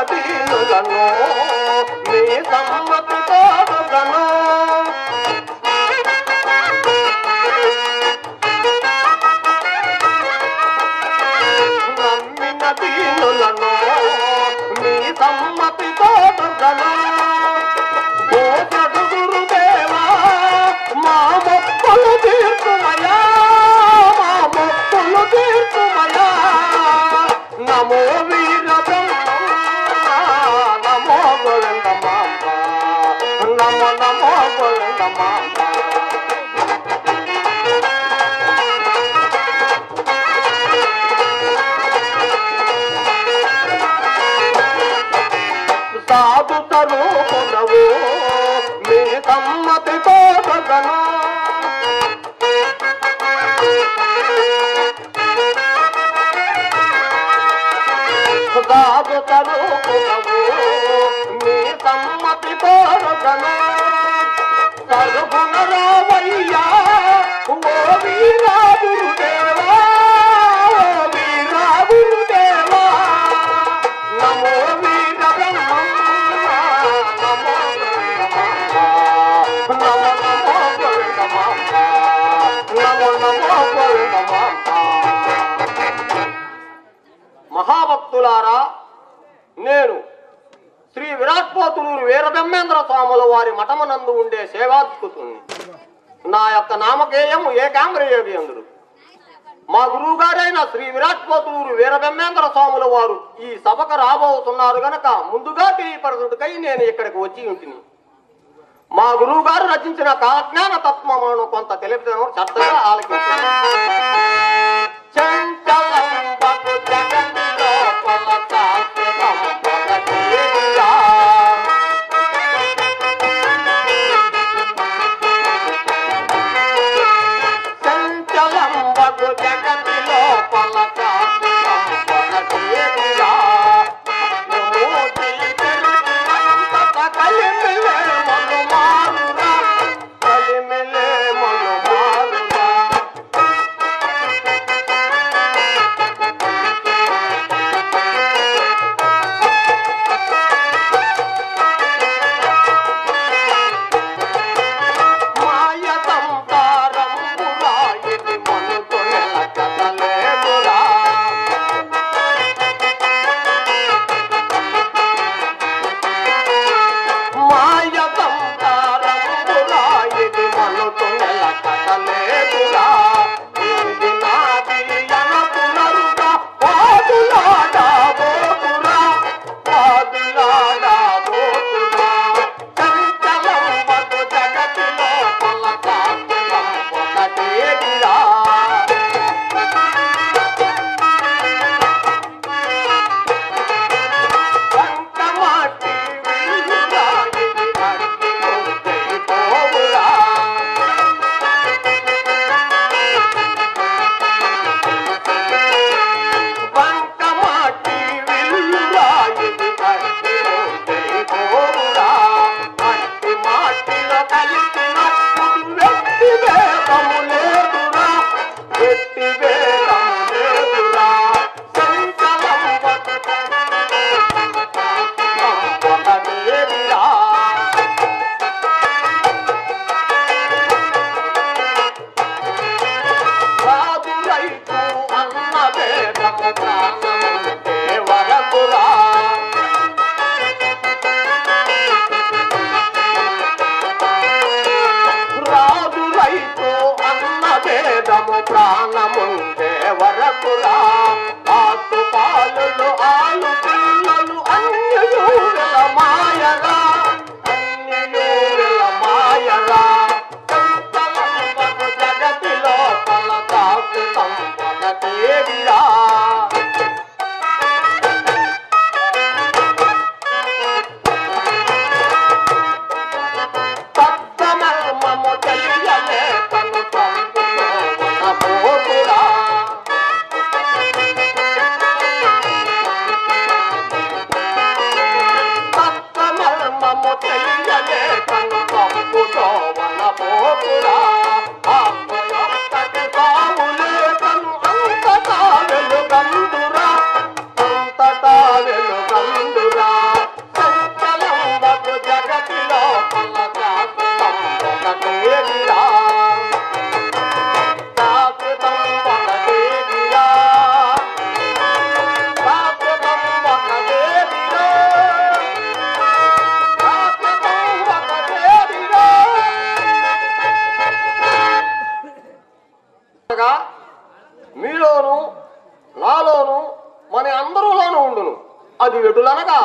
దీనులను మీ సమ్మతి తోడుగను నమ్మిన దీనులను మీ సమ్మతి తోడుగను ఓసడు గురుదేవా మా మొక్కులు తీర్చుమయా మా మొక్కులు తీర్చుమయా నమో వీర నమో గోవింద మాంబ నమో నమో గోవింద మాంబ సాధు తరూపునవు మీ సమ్మతి తోడగను సాధు తరూపునవు మీ సమ్మతి తోడగను సరుగుణ రావయ్యా ఓ వీరా గురుదేవా ఓ వీరా గురుదేవా నమో వీర బ్రహ్మం నమో నమో నమో గోవిందమాంబ నమో నమో గోవిందమాంబ. మహాభక్తులారా, నేను శ్రీ విరాట్పోతులూరు వీరబ్రహ్మేంద్ర స్వాముల వారి మఠమునందు ఉండే సేవాద్భుతుణ్ణి. నా యొక్క నామకేయము ఏకాంగ్రయోగేంద్రుడు. మా గురువు గారైన శ్రీ విరాట్పోతులూరు వీరబ్రహ్మేంద్ర స్వాముల వారు ఈ సభకు రాబోతున్నారు గనక ముందుగా తెలియపరచుటకై నేను ఇక్కడికి వచ్చి ఉంటిని. మా గురువు గారు రచించిన కాజ్ఞాన తత్వములను కొంత తెలిపిన శ్రద్ధగా ఆలకించాను. ప్రాణముండే వరకురా ఆకు పాలు ఆలు పిల్లలు అన్యయూల మాయరా అన్యయూల మాయరా జగతిలో తల దాసు సంపద దేవిరా తత్వమర్మము తెలియలే తను మన అందరూలోనూ ఉండును. అది ఎటులనగా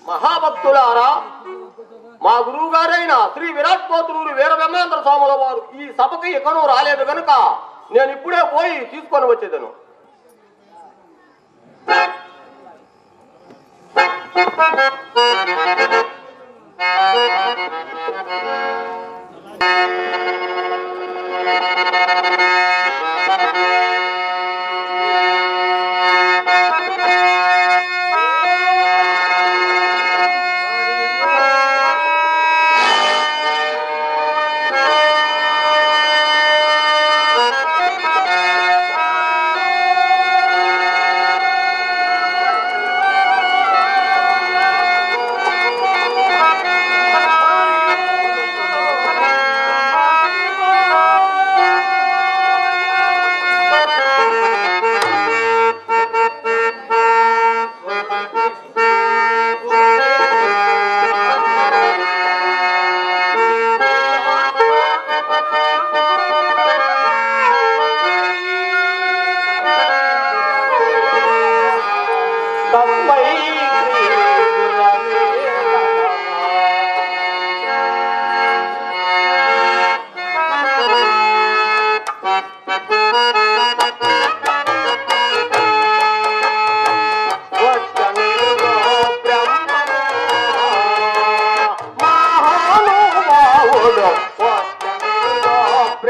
మహాభక్తులారా, మా గురువు గారైన శ్రీ విరాట్ పోతులూరి వీరబ్రహ్మేంద్ర స్వాముల వారు ఈ సభకి ఎక్కడో రాలేదు కనుక నేను ఇప్పుడే పోయి తీసుకొని వచ్చేదను.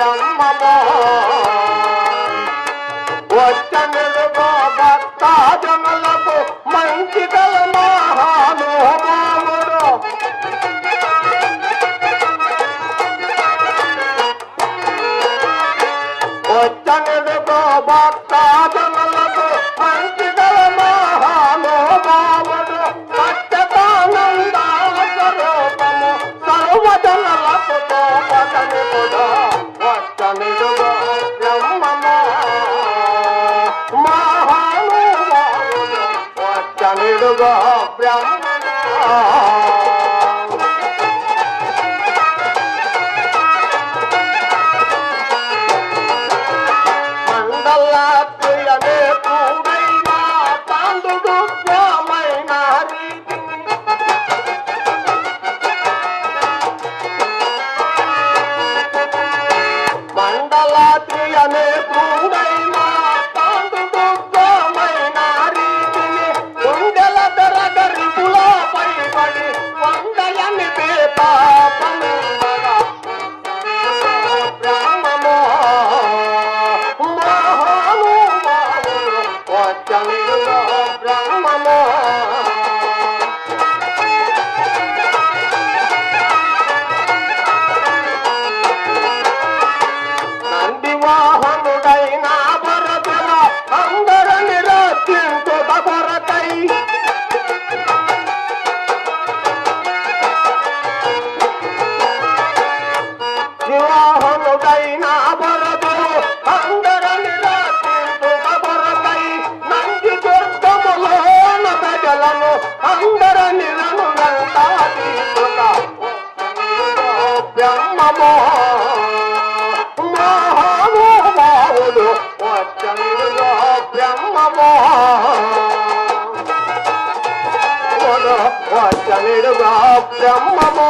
బ్రహ్మమో వచ్చనిడుగో భక్తాజనులకు మంచి గల మహానుభావుడు వచ్చనిడుగో భక్తాజనులకు మంచి గల మహానుభావుడు సత్యతానందాల స్వరూపము సర్వజనులకు తోపదనిపుడు వచ్చనిడుగో బ్రహ్మమో మహానుభావుడు వచ్చనిడుగో బ్రహ్మమో మండలాత్రియనే పూడైన తాందుడు స్వామైన రీతిని మండలాత్రియనే పూడైన తాందుడు స్వామైన రీతిని గుండెల దరగరిపులపై పడి వందయని పాపముండగా బ్రహ్మమో మహానుభావుడు వచ్చనిడుగో బ్రహ్మమో నంది వాహనుడైన భరతుల అందరిని రక్షించుట కొరకై వివాహనుడైన భరతులు అందరిని రక్షించుట కొరకై నంది దుర్గములోన ప్రజలను అందరిని వెంటాడీసుట బ్రహ్మమో మహానుభావుడు వచ్చనిడుగో బ్రహ్మమో వచ్చనిడుగో బ్రహ్మమో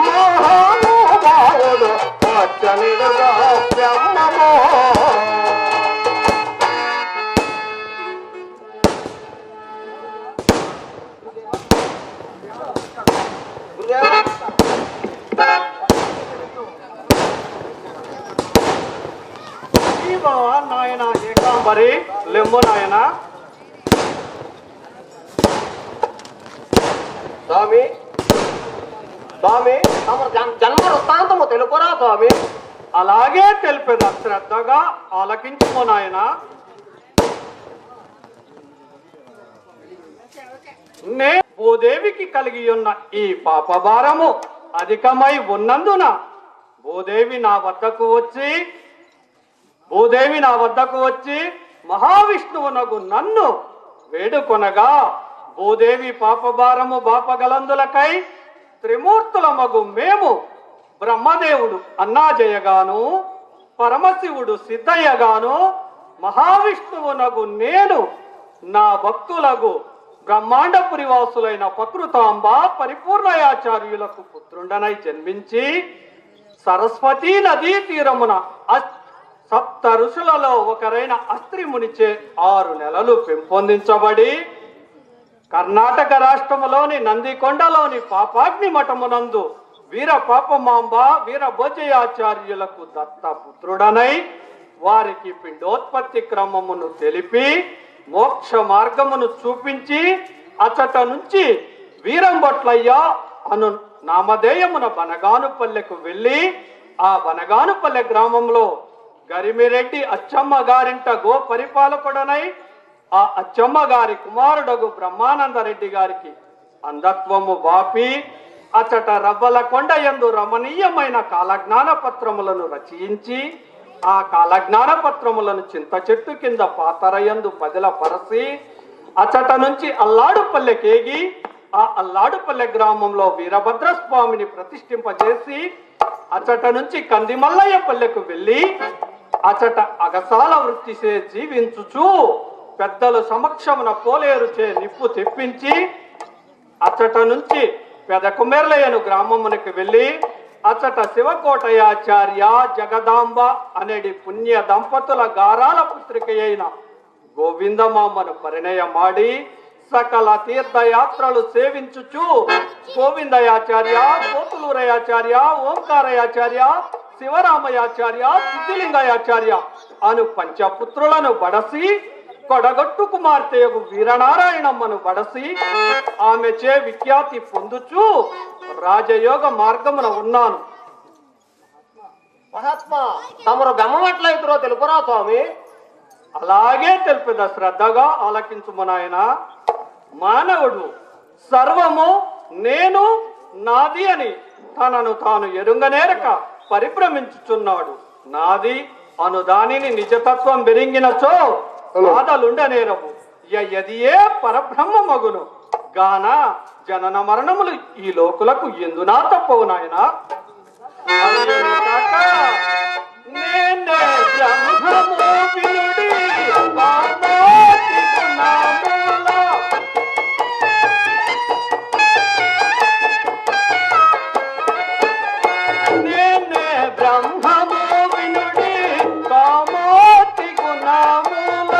మహానుభావుడు వచ్చనిడుగో బ్రహ్మమో నాయన ఏకాంబరి లెమ్ము నాయన. స్వామి స్వామి తమ జన్మ వృత్తాంతము తెలుపురా స్వామి. అలాగే తెలిపేదా శ్రద్ధగా ఆలకించుమో నాయన. నే భూదేవికి కలిగి ఉన్న ఈ పాపభారము అధికమై ఉన్నందున భూదేవి నా వద్దకు వచ్చి మహావిష్ణువునకు నన్ను వేడుకొనగా భూదేవి పాపభారము బాపగలందులకై త్రిమూర్తుల మగు మేము బ్రహ్మదేవుడు అన్నాజయగాను పరమశివుడు సిద్ధయ్యగాను మహావిష్ణువునకు నేను నా భక్తులకు బ్రహ్మాండపురి వాసులైన ప్రకృతాంబ పరిపూర్ణయాచార్యులకు పుత్రుండనై జన్మించి సరస్వతీ నదీ తీరమున సప్త ఋషులలో ఒకరైన అస్త్రి మునిచే 6 నెలలు పెంపొందించబడి కర్ణాటక రాష్ట్రములోని నందికొండలోని పాపాగ్ని మఠమునందు వీర పాపమాంబ వీర భోజయాచార్యులకు దత్తపుత్రుడనై వారికి పిండోత్పత్తి క్రమమును తెలిపి మోక్ష మార్గమును చూపించి అచట నుంచి వీరంబొట్లయ్య అను నామధేయమున బనగానుపల్లెకు వెళ్ళి ఆ బనగానుపల్లె గ్రామంలో గరిమిరెడ్డి అచ్చమ్మ గారింట గో పరిపాలకుడనై ఆ అచ్చమ్మ గారి కుమారుడగు బ్రహ్మానందరెడ్డి గారికి అంధత్వము వాపి అచట రవ్వల కొండ యందు రమణీయమైన కాలజ్ఞాన పత్రములను రచించి ఆ కాలజ్ఞాన పత్రములను చింత చెట్టు కింద పాతరయందు పదిల పరసి అచట నుంచి అల్లాడుపల్లెకేగి ఆ అల్లాడుపల్లె గ్రామంలో వీరభద్రస్వామిని ప్రతిష్ఠింపజేసి అచట నుంచి కందిమల్లయ్య పల్లెకు వెళ్ళి అచట అగసాల వృత్తిసే జీవించుచు పెద్దల సమక్షమున పోలేరుచే నిప్పు తెప్పించి అచట నుంచి పెదకుమెర్లయ్యను గ్రామమునకు వెళ్ళి అచట శివకోటయాచార్య జగదాంబ అనేటి పుణ్య దంపతుల గారాల పుత్రిక అయిన గోవిందమామను పరిణయమాడి సకల తీర్థయాత్రలు సేవించుచు గోవిందయాచార్య, పోతులూరయాచార్య, ఓంకారయాచార్య, శివరామయాచార్య సిద్ధిలింగయాచార్య అను పంచపుత్రులను బడసి కొడగొట్టు కుమార్తెయగు వీరనారాయణమ్మను బడసి ఆమెచే విఖ్యాతి పొందుచు రాజయోగ మార్గమున ఉన్నాను. మహాత్మా తమరు గమ్మట్లయితురో తెలుపురా స్వామి. అలాగే తెలిపిన శ్రద్ధగా ఆలకించుము నాయన. మానవుడు సర్వము నేను నాది అని తనను తాను ఎరుంగనేరక పరిభ్రమించుచున్నాడు. నాది అను దానిని నిజతత్వం బెరింగినచో బాధలుండనేరవు. యదియే పరబ్రహ్మ మగును గాన జనన మరణములు ఈ లోకులకు ఎందునా తప్పవు నాయన. నేనే బ్రహ్మము వినుడి కామాతి గుణముల. నేనే బ్రహ్మము వినుడి కామాతి గుణముల.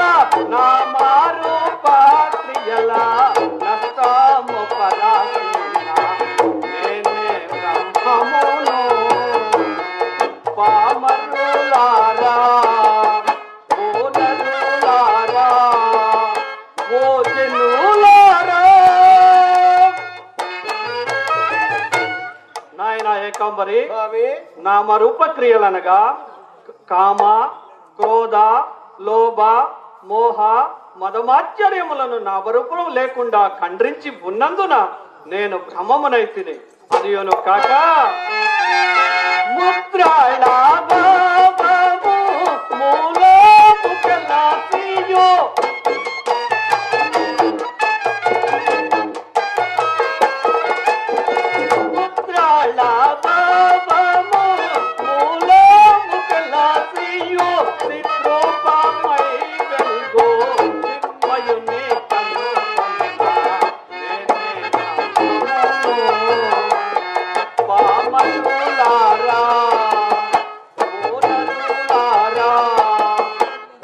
నా మారు పాత్రియల నష్టము పరాసిన. నేనే బ్రహ్మమును పామరులారా ఓనరులారా ఓజనులారా. నాయన ఏకాంబరి, స్వామి నామరూప క్రియలనగా కామ, క్రోధ, లోభ, మోహ, మదమాశ్చర్యములను నామరూపం లేకుండా ఖండ్రించి ఉన్నందున నేను భ్రమమునైతిని. అదియును కాక ముద్రాళ భావము మూలము కలసియో. ముద్రాళ భావము మూలము కలసియో. చిత్రూపమై వెలుగు చిన్మయుని కనుగొనుగా. నేనే పామరులారా ఓనరులారా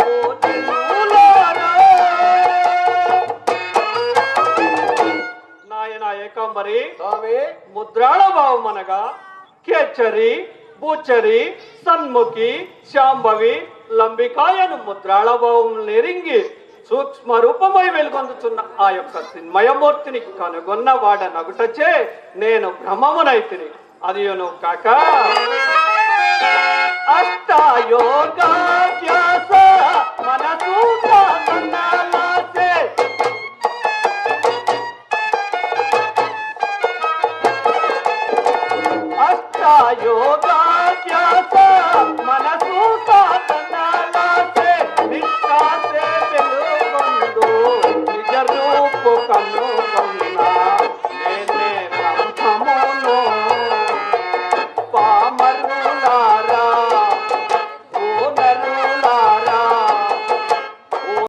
ఓజనులారా. నాయన ఏకాంబరి, స్వామి ముద్రాళ భావం అనగా కేచరి, బూచరి, సన్ముఖి, శాంభవి, లంబికాయను ముద్రాళ భావం నెరింగి సూక్ష్మ రూపమై వెలుగొందుతున్న ఆ యొక్క చిన్మయమూర్తిని కనుగొన్న వాడ నగుటచే నేను భ్రమమునైతిని. అదియును కాక అష్టయోగాభ్యాస మనసు